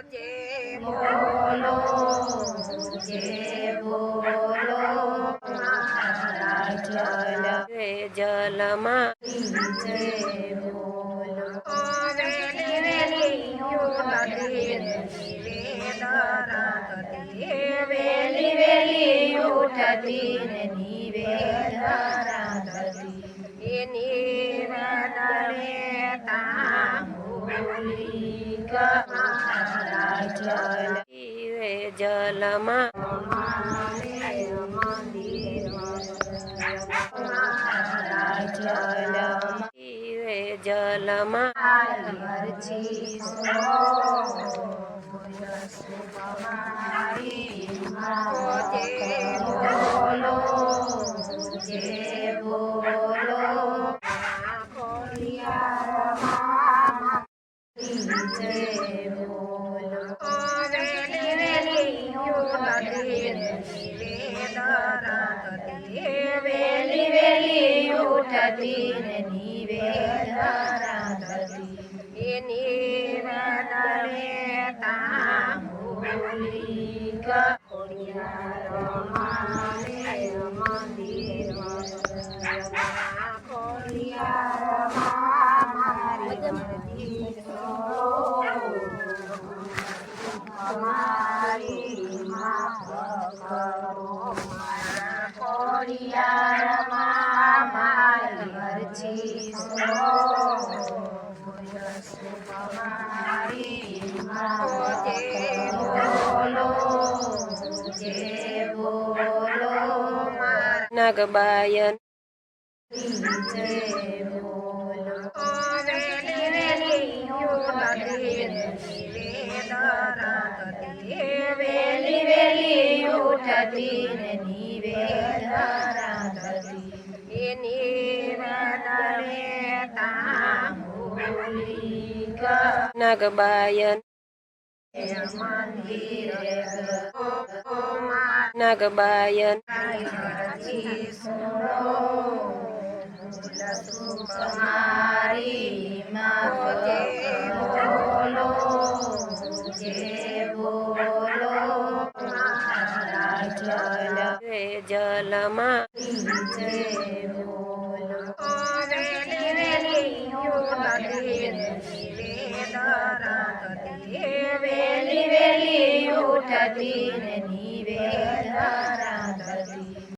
જે બોલો જે બોલો મારા જલમાં જે બોલો વેલી વેલી ઉઠતી નિવેદ રાંધતી વેલી વેલી ઉઠતી નિવેદ રાંધતી એ નિવેદ લેતા ભૂલી મારા જલમાં જલમાં જે બોલો જે બોલો વેલી વેલી ઉઠતી નિવેદ રાંધતી વેલી વેલી ઉઠતી નિવેદ રાંધતી એ નિવેદ લેતા ભૂલી નાગબાયન જે બોલો વેલી વેલી ઉઠતી નિવેદ રાંધતી વેલી વેલી ઉઠતી નિવેદ રાંધતી એ નિવેદ લેતા ભૂલી નાગબાયન નાગબાયન મારી બોલો જે બોલો જલમાં જે બોલો વેલી વેલી ઉઠતી નિવેદ રાંધતી વેલી વેલી ઉઠતી